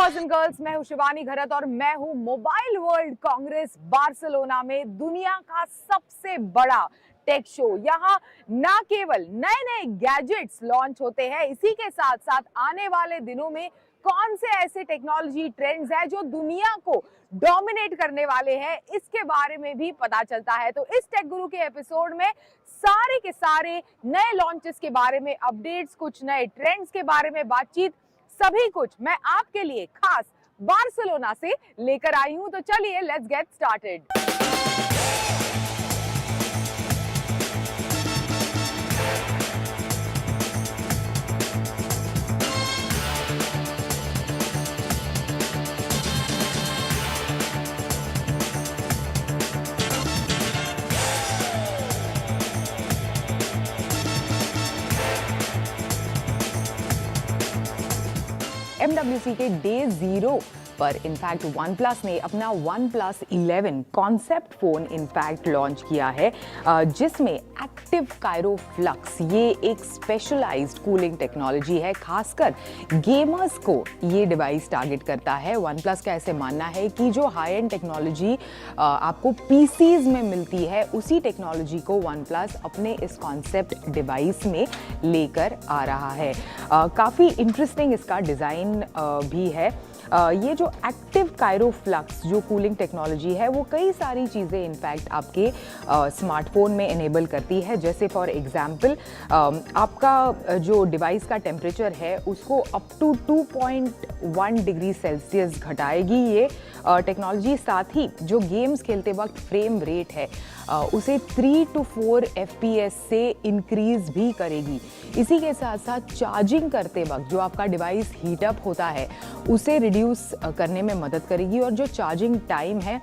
Boys and girls, मैं हूं शिवानी घरत और मैं हूं मोबाइल वर्ल्ड कांग्रेस बार्सिलोना में दुनिया का सबसे बड़ा टेक शो। यहाँ ना केवल नए नए गैजेट्स लॉन्च होते हैं, इसी के साथ साथ आने वाले दिनों में कौन से ऐसे टेक्नोलॉजी ट्रेंड्स हैं जो दुनिया को डोमिनेट करने वाले हैं, इसके बारे में भी पता चलता है। तो इस टेक गुरु के एपिसोड में सारे के सारे नए लॉन्चेस के बारे में अपडेट्स, कुछ नए ट्रेंड्स के बारे में बातचीत, सभी कुछ मैं आपके लिए खास बार्सिलोना से लेकर आई हूं। तो चलिए लेट्स गेट स्टार्टेड। MWC के डे 0 पर इनफैक्ट OnePlus ने अपना OnePlus 11 concept phone in fact launch किया है, जिसमें एक्टिव कायरो फ्लक्स, ये एक स्पेशलाइज्ड कूलिंग टेक्नोलॉजी है। खासकर गेमर्स को ये डिवाइस टारगेट करता है। OnePlus का ऐसे मानना है कि जो हाई एंड टेक्नोलॉजी आपको PCs में मिलती है, उसी टेक्नोलॉजी को OnePlus अपने इस कॉन्सेप्ट डिवाइस में लेकर आ रहा है। काफ़ी इंटरेस्टिंग इसका डिज़ाइन भी है। ये जो एक्टिव कायरो फ्लक्स जो कूलिंग टेक्नोलॉजी है, वो कई सारी चीज़ें इनफैक्ट आपके स्मार्टफोन में इनेबल करती है। जैसे फॉर एग्जांपल आपका जो डिवाइस का टेम्परेचर है उसको अप टू 2.1 डिग्री सेल्सियस घटाएगी ये टेक्नोलॉजी। साथ ही जो गेम्स खेलते वक्त फ्रेम रेट है उसे 3 to 4 FPS से इंक्रीज भी करेगी। इसी के साथ साथ चार्जिंग करते वक्त जो आपका डिवाइस हीटअप होता है उसे रिड्यूस करने में मदद करेगी, और जो चार्जिंग टाइम है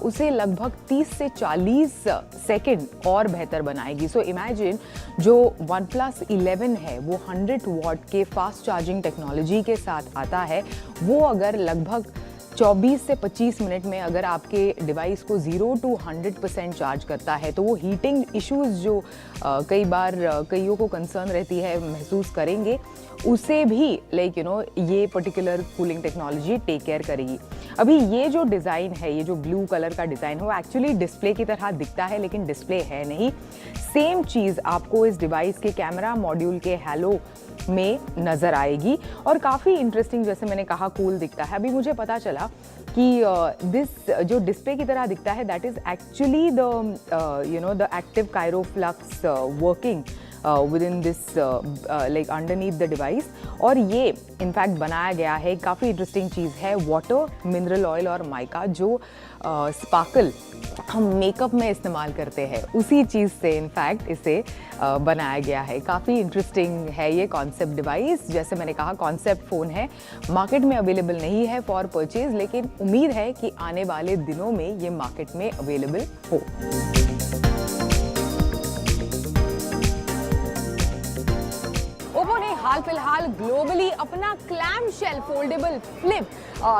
उसे लगभग 30 से 40 सेकंड और बेहतर बनाएगी। सो इमेजिन जो OnePlus 11 है वो 100 वॉट के फास्ट चार्जिंग टेक्नोलॉजी के साथ आता है, वो अगर लगभग 24 से 25 मिनट में अगर आपके डिवाइस को 0 to 100% चार्ज करता है, तो वो हीटिंग इश्यूज जो कई बार कईयों को कंसर्न रहती है महसूस करेंगे, उसे भी ये particular cooling technology tech care करेगी। अभी ये जो डिज़ाइन है, ये जो ब्लू कलर का डिज़ाइन है, वो एक्चुअली डिस्प्ले की तरह दिखता है लेकिन डिस्प्ले है नहीं। सेम चीज़ आपको इस डिवाइस के कैमरा मॉड्यूल के हेलो में नज़र आएगी और काफ़ी इंटरेस्टिंग, जैसे मैंने कहा, कूल दिखता है। अभी मुझे पता चला कि दिस जो डिस्प्ले की तरह दिखता है, that is actually the active Cairo flux working within this like underneath the device। और ये इनफैक्ट बनाया गया है, काफ़ी इंटरेस्टिंग चीज़ है, वाटर, मिनरल ऑयल और माइका, जो स्पार्कल हम मेकअप में इस्तेमाल करते हैं, उसी चीज़ से इनफैक्ट इसे बनाया गया है। काफ़ी इंटरेस्टिंग है ये कॉन्सेप्ट डिवाइस। जैसे मैंने कहा, कॉन्सेप्ट फ़ोन है, मार्केट में अवेलेबल नहीं है फॉर परचेज, लेकिन उम्मीद है कि आने वाले दिनों में ये मार्केट में अवेलेबल हो। ओप्पो ने हाल फिलहाल ग्लोबली अपना clamshell foldable flip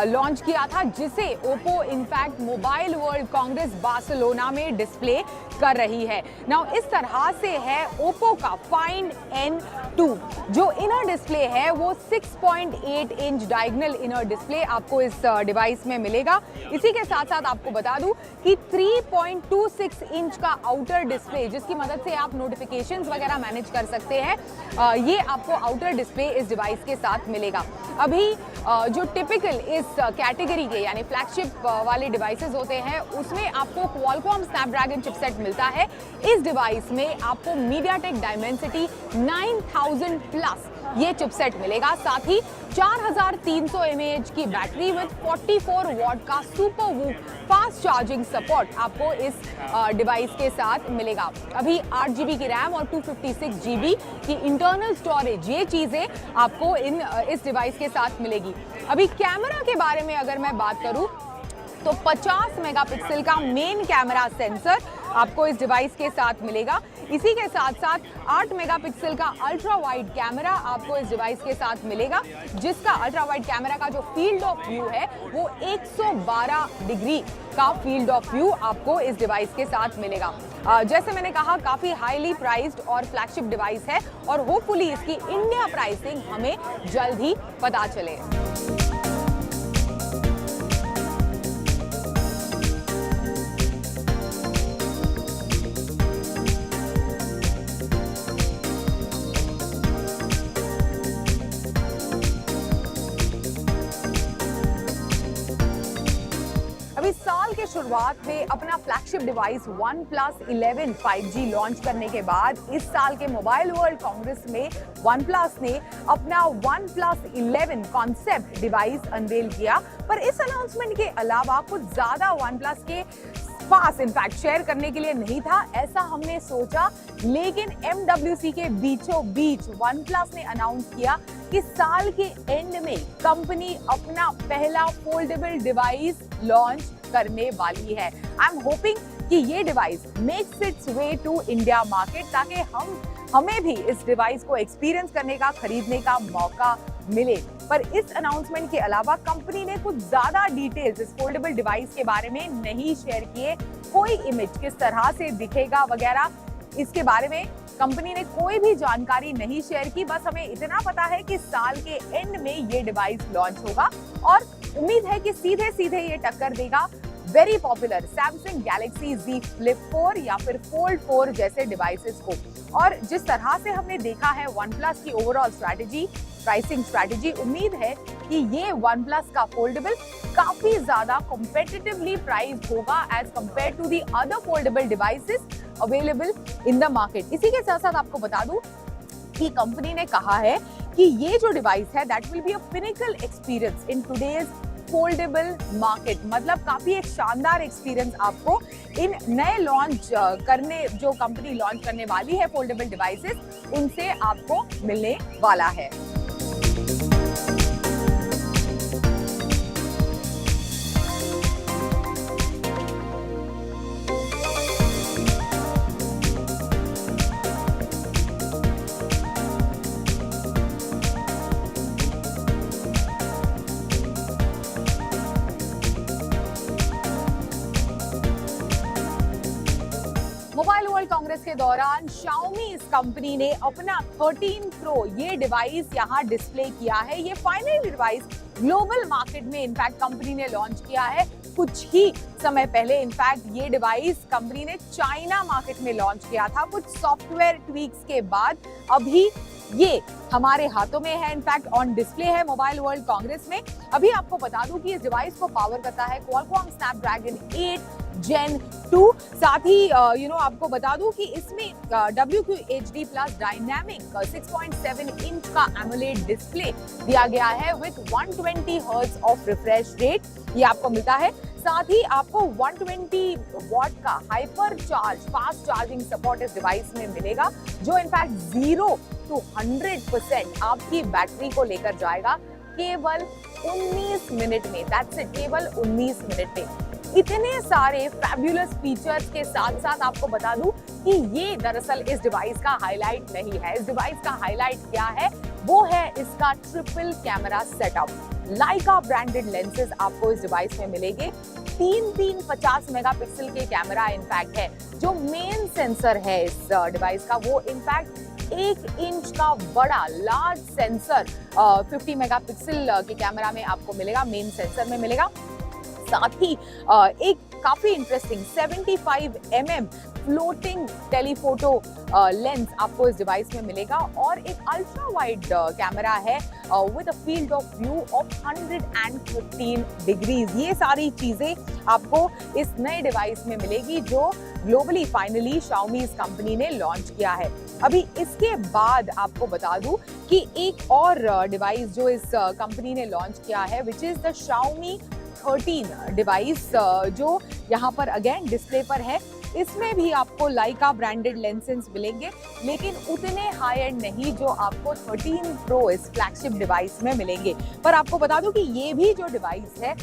launch किया था, जिसे Oppo in fact Mobile World Congress Barcelona में डिस्प्ले कर रही है। नाउ इस तरह से है ओप्पो का फाइंड N2। जो इनर डिस्प्ले है वो 6.8 इंच डायगोनल इनर डिस्प्ले आपको इस डिवाइस में मिलेगा। इसी के साथ साथ आपको बता दूं कि 3.26 इंच का आउटर डिस्प्ले, जिसकी मदद से आप नोटिफिकेशंस वगैरह मैनेज कर सकते हैं, ये आपको आउटर डिस्प्ले इस डिवाइस के साथ मिलेगा। अभी जो टिपिकल इस कैटेगरी के यानी फ्लैगशिप वाले डिवाइसेस होते हैं, उसमें आपको क्वालकॉम स्नैपड्रैगन चिपसेट मिलता है। इस डिवाइस में आपको मीडियाटेक डायमेंसिटी 9000 प्लस ये चिपसेट मिलेगा। साथ ही 4300 mAh की बैटरी विद 44 वॉट का super VOOC fast charging support आपको इस डिवाइस के साथ मिलेगा। अभी 8 GB की रैम और 256 GB की इंटरनल स्टोरेज, ये चीजें आपको इस डिवाइस के साथ मिलेगी। अभी कैमरा के बारे में अगर मैं बात करूं तो 50 मेगापिक्सल का मेन कैमरा सेंसर आपको इस डिवाइस के साथ मिलेगा। इसी के साथ साथ 8 मेगापिक्सल का अल्ट्रा वाइड कैमरा आपको इस डिवाइस के साथ मिलेगा, जिसका अल्ट्रा वाइड कैमरा का जो फील्ड ऑफ व्यू है वो 112 डिग्री का फील्ड ऑफ व्यू आपको इस डिवाइस के साथ मिलेगा। जैसे मैंने कहा, काफी हाईली प्राइस्ड और फ्लैगशिप डिवाइस है और होपफुली इसकी इंडिया प्राइसिंग हमें जल्द ही पता चले। शुरुआत में अपना flagship device OnePlus 11 5G launch करने के बाद इस साल के मोबाइल वर्ल्ड कांग्रेस में OnePlus ने अपना OnePlus 11 कॉन्सेप्ट डिवाइस अनवेल किया। पर इस अनाउंसमेंट के अलावा कुछ ज्यादा OnePlus के पास इनफैक्ट शेयर करने के लिए नहीं था, ऐसा हमने सोचा। लेकिन MWC के बीचों बीच OnePlus ने अनाउंस किया कि साल के एंड में कंपनी अपना पहला फोल्डेबल डिवाइस लॉन्च करने वाली है। आई एम होपिंग कि ये device makes its way to India market, ताकि हमें भी इस डिवाइस को एक्सपीरियंस करने का, खरीदने का मौका मिले। पर इस अनाउंसमेंट के अलावा कंपनी ने कुछ ज्यादा डिटेल्स इस फोल्डेबल डिवाइस के बारे में नहीं शेयर किए। कोई इमेज किस तरह से दिखेगा वगैरह, इसके बारे में कंपनी ने कोई भी जानकारी नहीं शेयर की। बस हमें इतना पता है कि साल के एंड में ये डिवाइस लॉन्च होगा और उम्मीद है कि सीधे सीधे ये टक्कर देगा very popular Samsung Galaxy Z Flip 4 या फिर Fold 4 जैसे डिवाइसेस को। और जिस तरह से हमने देखा है OnePlus की ओवरऑल स्ट्रैटेजी, प्राइसिंग स्ट्रैटेजी, उम्मीद है कि ये OnePlus का फोल्डेबल काफी ज्यादा कॉम्पिटिटिवली प्राइस्ड होगा as compare to the other foldable devices available in the market. इसी के साथ साथ आपको बता दूं कि कंपनी ने कहा है कि ये जो डिवाइस है that will be a pinnacle experience in today's foldable market. मतलब काफी एक शानदार एक्सपीरियंस आपको इन नए लॉन्च करने, जो कंपनी लॉन्च करने वाली है फोल्डेबल डिवाइसेस, उनसे आपको मिलने वाला है। मोबाइल वर्ल्ड कांग्रेस के दौरान Xiaomi इस कंपनी ने अपना 13 Pro ये डिवाइस यहाँ डिस्प्ले किया है। ये फाइनल डिवाइस ग्लोबल मार्केट में इनफैक्ट कंपनी ने लॉन्च किया है कुछ ही समय पहले। इनफैक्ट ये डिवाइस कंपनी ने चाइना मार्केट में लॉन्च किया था कुछ सॉफ्टवेयर ट्वीक्स के बाद। अभी ये हमारे हाथों में है, इनफैक्ट ऑन डिस्प्ले है मोबाइल वर्ल्ड कांग्रेस में। अभी आपको बता दूं कि इस डिवाइस को पावर करता है Qualcomm Snapdragon 8 Gen 2। साथ ही आपको बता दूं कि इसमें WQHD प्लस डायनामिक 6.7 इंच का एमोलेड डिस्प्ले दिया गया है with 120 hertz of refresh rate, ये आपको मिलता है। साथ ही आपको 120 वॉट का hyper charge fast charging support इस डिवाइस में मिलेगा, जो इनफैक्ट 0 to 100% आपकी बैटरी को लेकर जाएगा केवल 19 मिनट में। दैट्स इट, केवल 19 मिनट में। इतने सारे फैबुलस फीचर्स के साथ साथ आपको बता दूं कि ये दरअसल इस डिवाइस का हाईलाइट नहीं है। इस डिवाइस का हाईलाइट क्या है, वो है इसका ट्रिपल कैमरा सेटअप। लाइका ब्रांडेड लेंसेज आपको इस डिवाइस में मिलेंगे। 50 मेगापिक्सल के कैमरा इनफैक्ट है। जो मेन सेंसर है इस डिवाइस का, वो इनफैक्ट 1 इंच का बड़ा लार्ज सेंसर 50 मेगापिक्सल के कैमरा में आपको मिलेगा, मेन सेंसर में मिलेगा। साथ ही एक काफी interesting 75 mm floating telephoto lens आपको इस डिवाइस में मिलेगा और एक अल्ट्रा वाइड कैमरा है with a field of view of 115 degrees. ये सारी चीजें आपको इस नए डिवाइस में मिलेगी जो ग्लोबली फाइनली Xiaomi इस कंपनी ने लॉन्च किया है। अभी इसके बाद आपको बता दूं कि एक और डिवाइस जो इस कंपनी ने लॉन्च किया है which is the Xiaomi 13 device, जो यहाँ पर अगेन डिस्प्ले पर है। इसमें भी आपको लाइका ब्रांडेड लेंसेज मिलेंगे, लेकिन उतने हाई एंड नहीं जो आपको 13 Pro इस फ्लैगशिप डिवाइस में मिलेंगे। पर आपको बता दूं कि ये भी जो डिवाइस है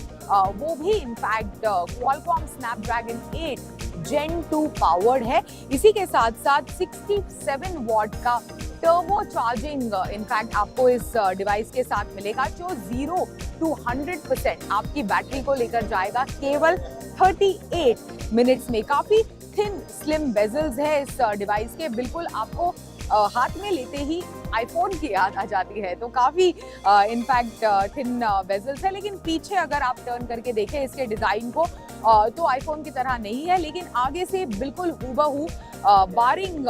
वो भी in fact Qualcomm Snapdragon 8 Gen 2 powered है। इसी के साथ साथ 67 वॉट का टर्बो चार्जिंग इनफैक्ट आपको इस डिवाइस के साथ मिलेगा, जो 0 to 100% आपकी बैटरी को लेकर जाएगा केवल 38 मिनट्स में। काफी थिन स्लिम बेजल्स है इस डिवाइस के, बिल्कुल आपको हाथ में लेते ही आईफोन की याद आ जाती है। तो काफी इनफैक्ट थिन बेजल्स है, लेकिन पीछे अगर आप टर्न करके देखें इसके डिजाइन को तो आईफोन की तरह नहीं है, लेकिन आगे से बिल्कुल हूबहू barring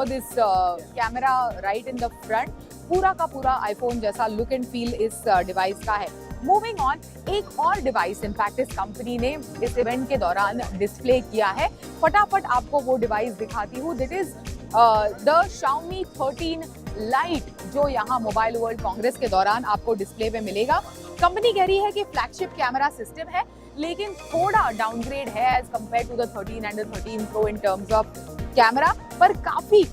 this camera right in the front, पूरा का पूरा आईफोन जैसा लुक एंड फील इस डिवाइस का है। मूविंग ऑन, एक और डिवाइस इनफैक्ट इस कंपनी ने इस इवेंट के दौरान डिस्प्ले किया है। फटाफट आपको वो डिवाइस दिखाती हूँ। That is the Xiaomi 13 Lite, जो यहाँ मोबाइल वर्ल्ड कांग्रेस के दौरान आपको डिस्प्ले में मिलेगा। कंपनी कह रही है कि फ्लैगशिप कैमरा सिस्टम है, लेकिन थोड़ा डाउनग्रेड है as compare to the 13 and the 13 Pro इन टर्म्स ऑफ कैमरा, पर काफी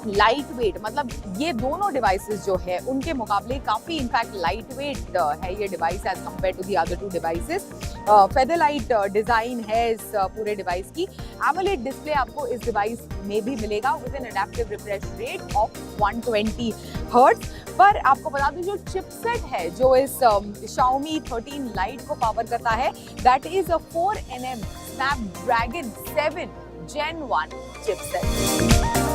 लाइट वेट, मतलब ये दोनों डिवाइसेस जो है उनके मुकाबले काफी इनफैक्ट लाइट वेट है ये device as compare to the other two devices. Feather light design है इस पूरे डिवाइस की। एमोलेड डिस्प्ले आपको इस डिवाइस में भी मिलेगा with an adaptive refresh rate of 120 hertz. पर आपको बता दूं, जो चिपसेट है जो इस Xiaomi 13 Lite को पावर करता है, that is a 4nm Snapdragon 7 Gen 1 chipset.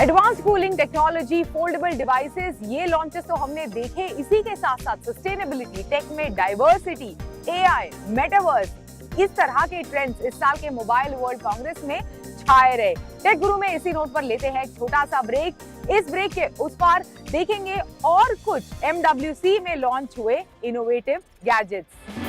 Advance cooling technology, foldable devices, ये लॉन्चेस तो हमने देखे। इसी के साथ साथ सस्टेनेबिलिटी, टेक में डाइवर्सिटी, एआई, मेटावर्स, इस तरह के ट्रेंड्स इस साल के मोबाइल वर्ल्ड कांग्रेस में छाए रहे। टेक गुरु में इसी नोट पर लेते हैं एक छोटा सा ब्रेक। इस ब्रेक के उस पार देखेंगे और कुछ MWC में लॉन्च हुए इनोवेटिव गैजेट्स।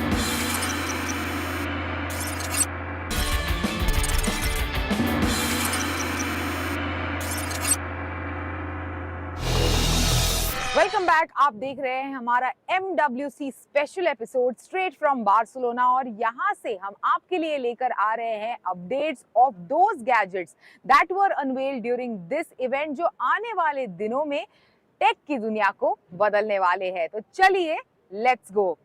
Welcome back. आप देख रहे हैं हमारा MWC special episode straight from Barcelona, और यहाँ से हम आपके लिए लेकर आ रहे हैं updates of those gadgets that were unveiled during this event, जो आने वाले दिनों में टेक की दुनिया को बदलने वाले हैं। तो चलिए let's go.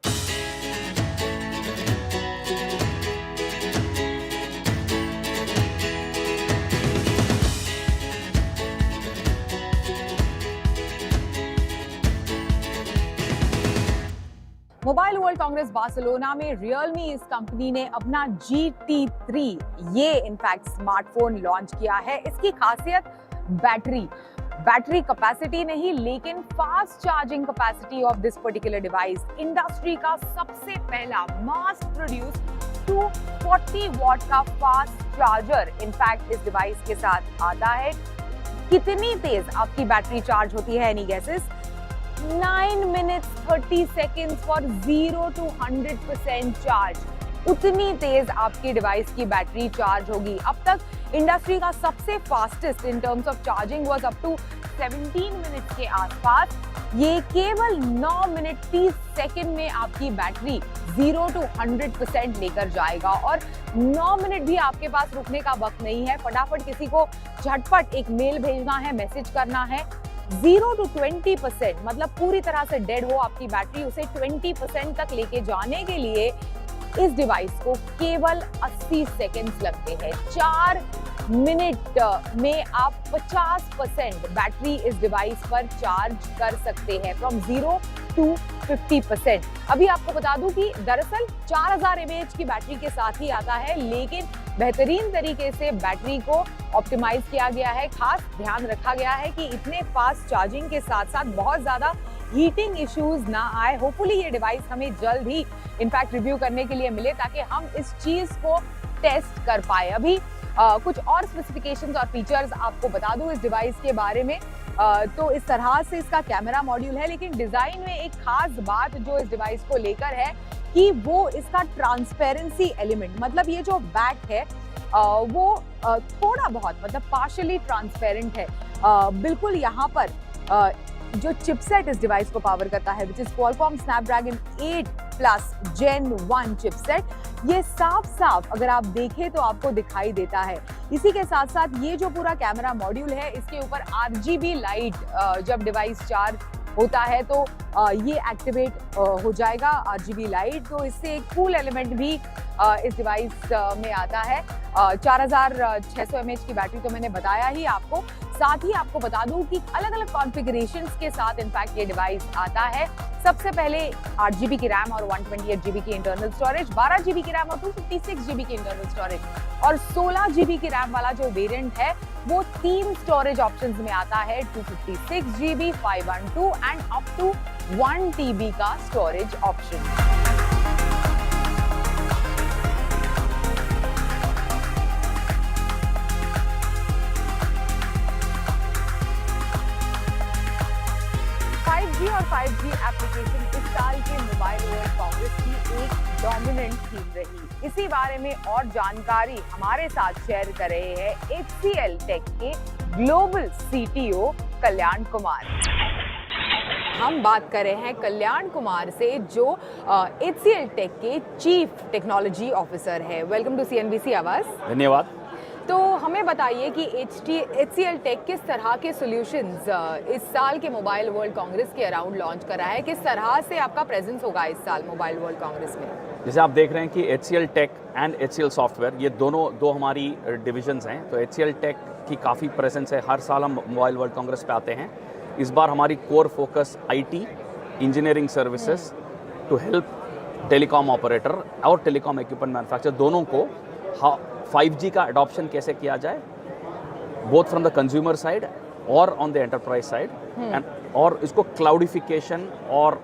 Mobile World Congress Barcelona में रियलमी इस कंपनी ने अपना GT3 ये इनफैक्ट स्मार्टफोन लॉन्च किया है। इसकी खासियत बैटरी कैपेसिटी नहीं, लेकिन fast charging capacity of this particular device. Industry का सबसे पहला मास प्रोड्यूस 240 वॉट का फास्ट चार्जर इनफैक्ट इस डिवाइस के साथ आता है। कितनी तेज आपकी बैटरी चार्ज होती है? Any guesses? 9 minutes 30 seconds for 0 to 100% charge. उतनी तेज आपकी डिवाइस की बैटरी चार्ज होगी। अब तक इंडस्ट्री का सबसे fastest in terms of charging was up to 17 minutes के आसपास। ये केवल 9 मिनट 30 सेकंड में आपकी बैटरी 0 to 100% लेकर जाएगा। और 9 मिनट भी आपके पास रुकने का वक्त नहीं है। फटाफट किसी को झटपट एक मेल भेजना है, मैसेज करना है। 0 to 20%, मतलब पूरी तरह से डेड हो आपकी बैटरी, उसे 20% तक लेके जाने के लिए इस डिवाइस को केवल 80 सेकंड्स लगते हैं। 4 मिनट में आप 50% बैटरी इस डिवाइस पर चार्ज कर सकते हैं, फ्रॉम 0 to 50%। अभी आपको बता दूं कि दरअसल 4000 mAh की बैटरी के साथ ही आता है, लेकिन बेहतरीन तरीके से बैटरी को ऑप्टिमाइज किया गया है। खास ध्यान रखा गया है कि इतने फास्ट चार्जिंग के साथ साथ बहुत ज्यादा हीटिंग इश्यूज ना आए। होपफुली ये डिवाइस हमें जल्द ही इनफैक्ट रिव्यू करने के लिए मिले, ताकि हम इस चीज को टेस्ट कर पाए। अभी कुछ और स्पेसिफिकेशंस और फीचर्स आपको बता दूं इस डिवाइस के बारे में। तो इस तरह से इसका कैमरा मॉड्यूल है, लेकिन डिजाइन में एक खास बात जो इस डिवाइस को लेकर है कि वो इसका ट्रांसपेरेंसी एलिमेंट, मतलब ये जो बैक है वो थोड़ा बहुत मतलब पार्शियली ट्रांसपेरेंट है। बिल्कुल यहाँ पर जो चिपसेट इस डिवाइस को पावर करता है, which is Qualcomm Snapdragon 8+ Gen 1 chipset, ये साफ साफ अगर आप देखें तो आपको दिखाई देता है। इसी के साथ साथ ये जो पूरा कैमरा मॉड्यूल है, इसके ऊपर RGB लाइट जब डिवाइस चार्ज होता है तो ये एक्टिवेट हो जाएगा RGB लाइट। तो इससे एक कूल एलिमेंट भी इस डिवाइस में आता है। 4600 mAh की बैटरी तो मैंने बताया ही आपको। साथ ही आपको बता दूं कि अलग अलग कॉन्फ़िगरेशंस के साथ इनफैक्ट ये डिवाइस आता है। सबसे पहले 8GB की रैम और 128GB की इंटरनल स्टोरेज, 12GB की रैम और 256GB की इंटरनल स्टोरेज, और 16GB की रैम वाला जो वेरिएंट है वो 3 स्टोरेज ऑप्शंस में आता है, 256GB, 512 and up to 1TB का स्टोरेज ऑप्शन। 5G और 5G एप्लीकेशन इस साल के मोबाइल वर्ल्ड कांग्रेस की एक डोमिनेंट थीम रही। इसी बारे में और जानकारी हमारे साथ शेयर कर रहे हैं HCL टेक के ग्लोबल CTO कल्याण कुमार। हम बात कर रहे हैं कल्याण कुमार से जो HCL टेक के चीफ टेक्नोलॉजी ऑफिसर है। वेलकम टू CNBC आवाज। धन्यवाद। तो हमें बताइए कि HCL टेक किस तरह के सॉल्यूशंस इस साल के मोबाइल वर्ल्ड कांग्रेस के अराउंड लॉन्च करा है, किस तरह से आपका प्रेजेंस होगा इस साल मोबाइल वर्ल्ड कांग्रेस में? जैसे आप देख रहे हैं कि HCL tech and HCL software ये दो हमारी डिविजन्स हैं। तो HCL टेक की काफ़ी प्रेजेंस है, हर साल हम मोबाइल वर्ल्ड कांग्रेस पे आते हैं। इस बार हमारी core focus IT, engineering services to help telecom operator और टेलीकॉम इक्विपमेंट मैन्युफैक्चरर दोनों को 5G का अडॉप्शन कैसे किया जाए, both from the consumer side और on the enterprise side, and और इसको क्लाउडिफिकेशन और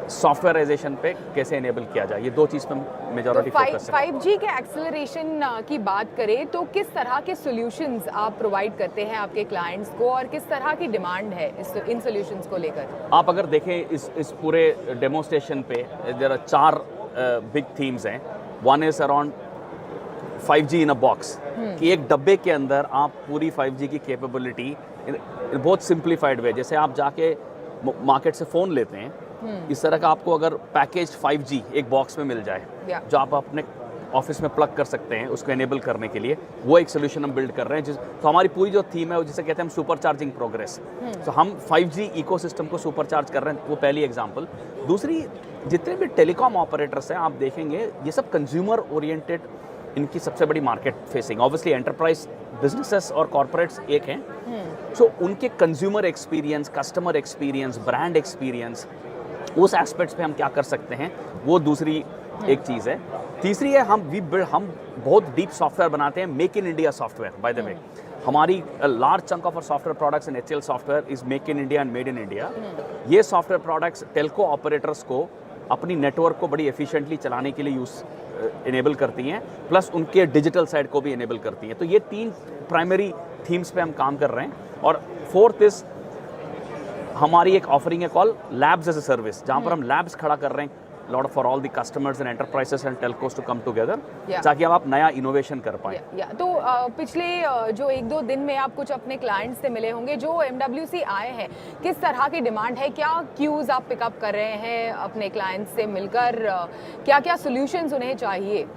सॉफ्टवेयराइजेशन पे कैसे इनेबल किया जाए, ये दो चीज़ पे मेजॉरिटी फोकस है। 5G के एक्सेलरेशन की बात करें तो किस तरह के सॉल्यूशंस आप प्रोवाइड करते हैं आपके क्लाइंट्स को और किस तरह की डिमांड है इन सॉल्यूशंस को लेकर? आप अगर देखें इस पूरे डेमोस्ट्रेशन पे देयर आर 4 बिग थीम्स हैं। One is around 5G in a box, कि एक डब्बे के अंदर आप पूरी 5G की कैपेबिलिटी बहुत सिंप्लीफाइड वे, जैसे आप जाके मार्केट से फ़ोन लेते हैं, इस तरह का आपको अगर पैकेज 5G एक बॉक्स में मिल जाए जो आप अपने ऑफिस में प्लग कर सकते हैं, उसको एनेबल करने के लिए वो एक सोल्यूशन हम बिल्ड कर रहे हैं। तो हमारी पूरी जो थीम है वो जिसे कहते हैं हम सुपर चार्जिंग प्रोग्रेस। तो हम 5G इकोसिस्टम को सुपर चार्ज कर रहे हैं, वो पहली एग्जांपल। दूसरी, जितने भी टेलीकॉम ऑपरेटर्स हैं आप देखेंगे ये सब कंज्यूमर ओरिएंटेड, इनकी सबसे बड़ी market facing obviously enterprise businesses और कॉर्पोरेट्स एक हैं। सो उनके consumer experience, customer experience, brand experience, उस एस्पेक्ट्स पे हम क्या कर सकते हैं, वो दूसरी एक चीज़ है। तीसरी है हम बहुत डीप सॉफ्टवेयर बनाते हैं, make in India software. By the way हमारी large chunk of our software products in HCL software is make in India and made in India. ये सॉफ्टवेयर प्रोडक्ट्स टेलको ऑपरेटर्स को अपनी नेटवर्क को बड़ी efficiently चलाने के लिए इनेबल करती हैं, प्लस उनके डिजिटल साइड को भी इनेबल करती हैं। तो ये 3 प्राइमरी थीम्स पे हम काम कर रहे हैं। और फोर्थ इज हमारी एक ऑफरिंग है call labs as a service, जहाँ पर हम लैब्स खड़ा कर रहे हैं lot for all the customers and enterprises and telcos to come together, ताकि आप नया इनोवेशन कर पाएं। तो पिछले जो 1-2 दिन में आप कुछ अपने क्लाइंट्स से मिले होंगे जो MWC आए हैं, किस तरह की डिमांड है, क्या क्यूज आप पिकअप कर रहे हैं अपने क्लाइंट्स से मिलकर, क्या क्या सोल्यूशंस उन्हें चाहिए?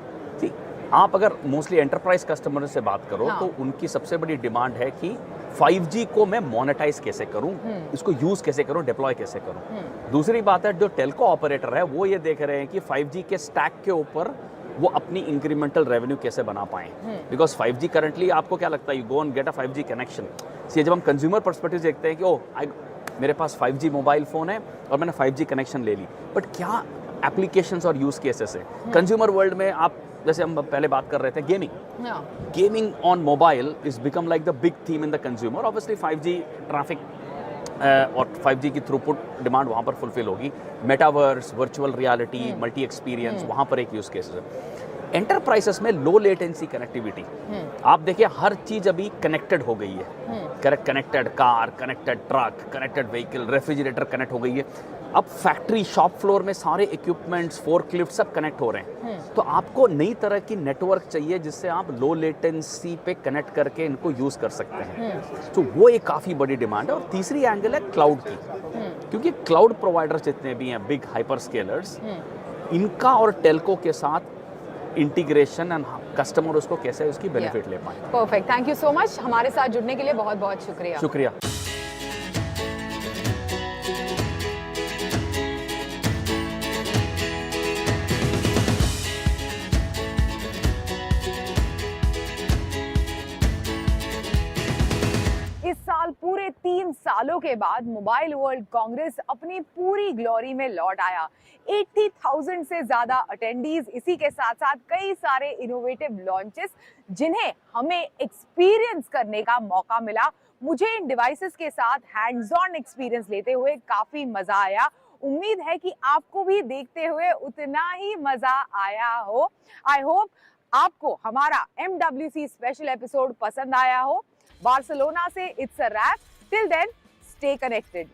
आप अगर मोस्टली एंटरप्राइज कस्टमर से बात करो तो उनकी सबसे बड़ी डिमांड है कि 5G को मैं मोनेटाइज कैसे करूं, इसको यूज कैसे करूं, डिप्लॉय कैसे करूं। दूसरी बात है जो टेलको ऑपरेटर है वो ये देख रहे हैं कि 5G के स्टैक के ऊपर वो अपनी इंक्रीमेंटल रेवेन्यू कैसे बना पाएं। बिकॉज 5G करंटली आपको क्या लगता है, you go and get a 5G connection. जब हम कंज्यूमर पर्सपेक्टिव देखते हैं कि मेरे पास 5G मोबाइल फोन है और मैंने 5G कनेक्शन ले ली, बट क्या एप्लीकेशंस और यूज केसेस है कंज्यूमर वर्ल्ड में? आप जैसे हम पहले बात कर रहे थे gaming on mobile is become like the big theme in the consumer. Obviously 5G traffic और 5G की थ्रूपुट डिमांड वहाँ पर फुलफिल होगी। Metaverse, virtual reality, multi experience, वहाँ पर एक यूज केस है। एंटरप्राइजेस में लो लेटेंसी कनेक्टिविटी, आप देखिए हर चीज अभी कनेक्टेड हो गई है। Connected car, connected truck, connected vehicle, refrigerator connect हो गई है। अब फैक्ट्री शॉप फ्लोर में सारे इक्विपमेंट्स, फोर्कलिफ्ट सब कनेक्ट हो रहे हैं। तो आपको नई तरह की नेटवर्क चाहिए जिससे आप लो लेटेंसी पे कनेक्ट करके इनको यूज कर सकते हैं। तो वो एक काफी बड़ी डिमांड है। और तीसरी एंगल है क्लाउड की, क्योंकि क्लाउड प्रोवाइडर्स जितने भी हैं, बिग हाइपर स्केलर्स, इनका और टेलको के साथ इंटीग्रेशन एंड कस्टमर उसको कैसे उसकी बेनिफिट ले पाए। Perfect, thank you so much. हमारे साथ जुड़ने के लिए बहुत बहुत शुक्रिया। शुक्रिया। इस साल पूरे 3 सालों के बाद मोबाइल वर्ल्ड कांग्रेस अपनी पूरी ग्लोरी में लौट आया। 80,000 से ज्यादा अटेंडीज, इसी के साथ साथ कई सारे इनोवेटिव लॉन्चेस जिन्हें हमें एक्सपीरियंस करने का मौका मिला। मुझे इन डिवाइसेस के साथ हैंड्स ऑन एक्सपीरियंस लेते हुए काफी मजा आया। उम्मीद है कि आपको भी देखते हुए उतना ही मजा आया हो। आई होप आपको हमारा MWC स्पेशल एपिसोड पसंद आया हो। बार्सिलोना से it's a wrap. Till then, stay connected.